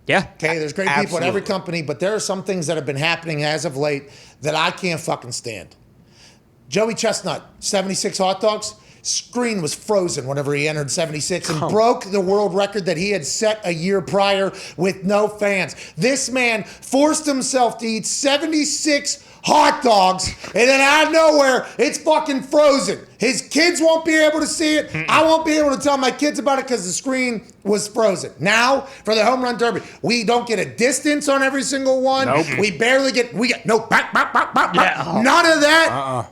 Yeah. Okay, there's great people at every company, but there are some things that have been happening as of late that I can't fucking stand. Joey Chestnut, 76 hot dogs. Screen was frozen whenever he entered 76 and broke the world record that he had set a year prior with no fans. This man forced himself to eat 76 hot dogs, and then out of nowhere, it's fucking frozen. His kids won't be able to see it. I won't be able to tell my kids about it because the screen was frozen. Now, for the home run derby, we don't get a distance on every single one. Nope. We get no bop, bop, bop, bop, bop. None of that.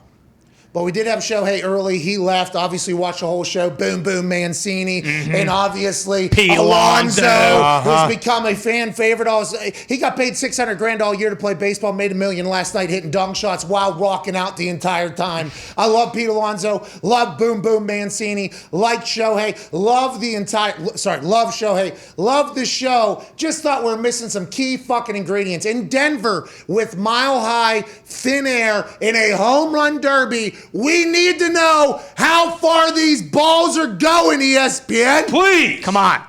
But we did have Shohei early. He left. Obviously, watched the whole show. Boom, boom, Mancini. And obviously, Alonso, who's become a fan favorite. He got paid $600,000 all year to play baseball. Made $1 million last night hitting dunk shots while rocking out the entire time. I love Pete Alonso. Love Boom, boom, Mancini. Like Shohei. Love Shohei. Love the show. Just thought we were missing some key fucking ingredients. In Denver, with Mile High, thin air, in a home run derby, we need to know how far these balls are going, ESPN. Please. Come on.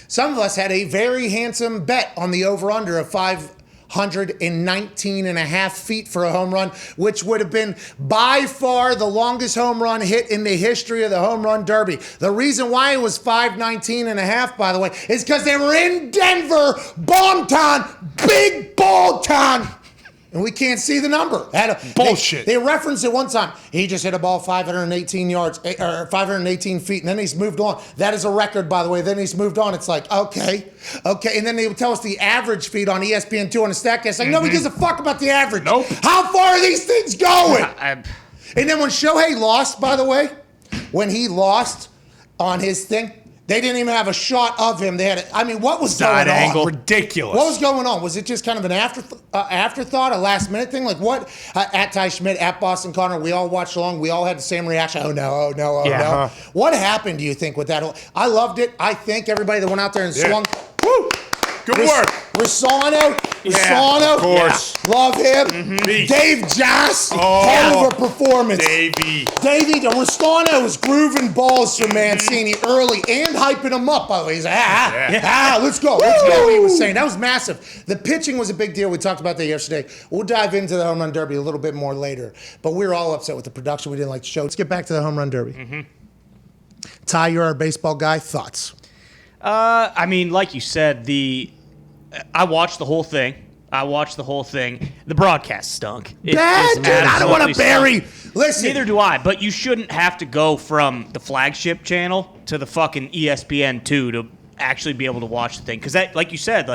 Some of us had a very handsome bet on the over-under of 519 and a half feet for a home run, which would have been by far the longest home run hit in the history of the home run derby. The reason why it was 519 and a half, by the way, is because they were in Denver, Bomb Town, Big Ball Town. And we can't see the number. Bullshit. They referenced it one time. He just hit a ball 518 yards, or 518 feet, and then he's moved on. That is a record, by the way. Then he's moved on. It's like, okay. And then they would tell us the average feet on ESPN2 on the Statcast. Like, nobody gives a fuck about the average. Nope. How far are these things going? And then when Shohei lost, by the way, when he lost on his thing, they didn't even have a shot of him. They had, what was Side going angle. on? Ridiculous. What was going on? Was it just kind of an afterthought, a last minute thing? Like what? At Ty Schmidt, at Boston Connor, we all watched along. We all had the same reaction. Oh no! No! What happened? Do you think with that? I loved it. I thank everybody that went out there and swung. Woo! Good work. Rosano, of course. Love him. Dave Joss, hell of a performance. Davey, Rosano was grooving balls for Mancini early and hyping him up, by the way. He's like, let's go. Let's go, he was saying. That was massive. The pitching was a big deal. We talked about that yesterday. We'll dive into the home run derby a little bit more later. But we were all upset with the production. We didn't like the show. Let's get back to the home run derby. Ty, you're our baseball guy. Thoughts? Like you said, I watched the whole thing. The broadcast stunk. Bad, dude. I don't want to bury. Listen. Neither do I, but you shouldn't have to go from the flagship channel to the fucking ESPN2 to actually be able to watch the thing. Because that, like you said,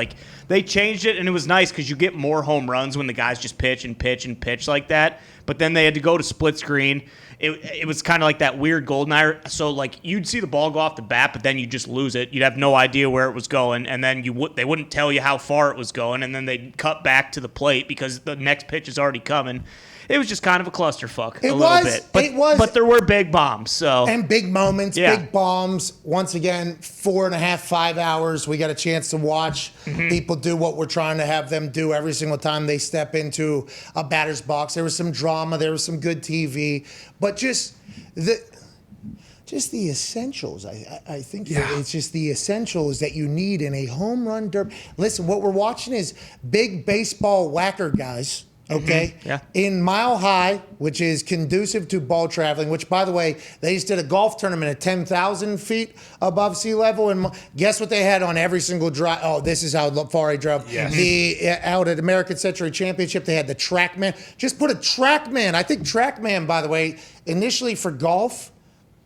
they changed it, and it was nice because you get more home runs when the guys just pitch and pitch and pitch like that. But then they had to go to split screen. It was kind of like that weird golden eye. So, you'd see the ball go off the bat, but then you'd just lose it. You'd have no idea where it was going, and then they wouldn't tell you how far it was going, and then they'd cut back to the plate because the next pitch is already coming. It was just kind of a clusterfuck a little bit. But there were big bombs. So and big moments, big bombs. Once again, 4.5, 5 hours. We got a chance to watch people do what we're trying to have them do every single time they step into a batter's box. There was some drama. There was some good TV. But just the essentials. I think it's just the essentials that you need in a home run derby. Listen, what we're watching is big baseball whacker guys. Okay? In Mile High, which is conducive to ball traveling, which, by the way, they just did a golf tournament at 10,000 feet above sea level. And guess what they had on every single drive? Oh, this is how far I drove. Yes. Out at American Century Championship, they had the TrackMan. Just put a TrackMan. I think TrackMan, by the way, initially for golf,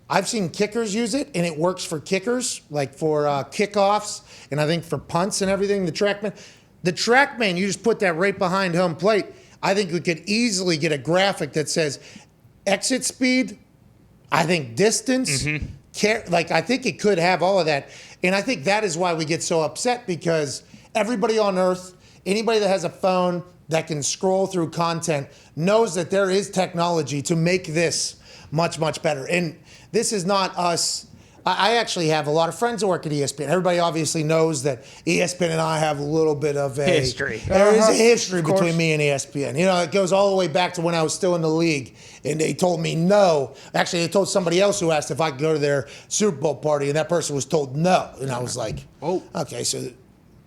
I've seen kickers use it, and it works for kickers, like for kickoffs, and I think for punts and everything, the TrackMan, you just put that right behind home plate. I think we could easily get a graphic that says exit speed, I think distance, I think it could have all of that. And I think that is why we get so upset, because everybody on earth, anybody that has a phone that can scroll through content knows that there is technology to make this much, much better. And this is not us. I actually have a lot of friends that work at ESPN. Everybody obviously knows that ESPN and I have a little bit of a history. There is a history between me and ESPN. It goes all the way back to when I was still in the league, and they told me no. Actually, they told somebody else who asked if I could go to their Super Bowl party, and that person was told no. And I was like, oh, okay, so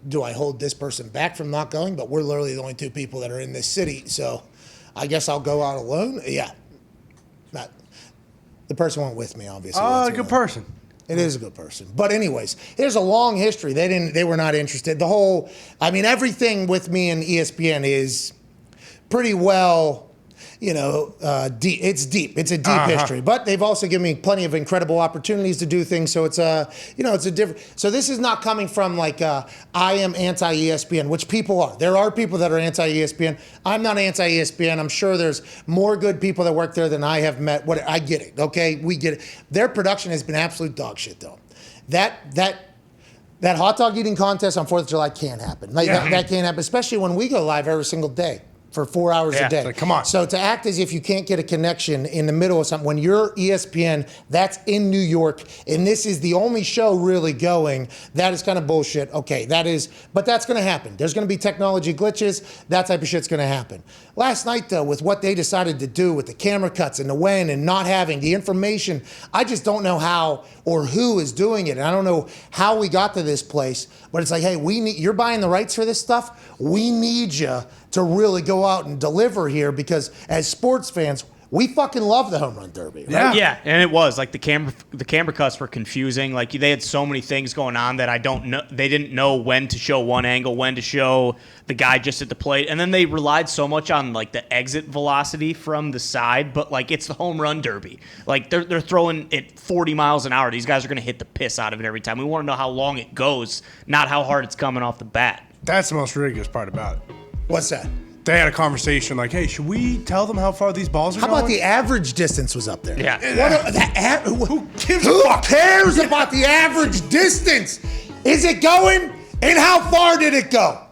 do I hold this person back from not going? But we're literally the only two people that are in this city, so I guess I'll go out alone. Yeah. The person went with me, obviously. Oh, a good person. It is a good person. But anyways, here's a long history. They were not interested. Everything with me and ESPN is pretty well, deep. It's deep. It's a deep history. But they've also given me plenty of incredible opportunities to do things. So it's it's a different. So this is not coming from like I am anti-ESPN, which people are. There are people that are anti-ESPN. I'm not anti-ESPN. I'm sure there's more good people that work there than I have met. I get it. Okay, we get it. Their production has been absolute dog shit, though. That hot dog eating contest on 4th of July can't happen. That can't happen, especially when we go live every single day for 4 hours a day. Like, come on. So to act as if you can't get a connection in the middle of something, when you're ESPN, that's in New York, and this is the only show really going, that is kind of bullshit. Okay, but that's going to happen. There's going to be technology glitches. That type of shit's going to happen. Last night, though, with what they decided to do with the camera cuts and the when and not having the information, I just don't know how or who is doing it. And I don't know how we got to this place, but it's like, hey, you're buying the rights for this stuff. We need you to really go out and deliver here, because as sports fans, we fucking love the home run derby. Right? Yeah, and it was like the camera cuts were confusing. Like they had so many things going on that I don't know. They didn't know when to show one angle, when to show the guy just at the plate, and then they relied so much on like the exit velocity from the side. But like it's the home run derby. Like they're throwing it 40 miles an hour. These guys are gonna hit the piss out of it every time. We want to know how long it goes, not how hard it's coming off the bat. That's the most ridiculous part about it. What's that? They had a conversation like, hey, should we tell them how far these balls are going? How about the average distance was up there? Yeah. Who cares about the average distance? Is it going? And how far did it go?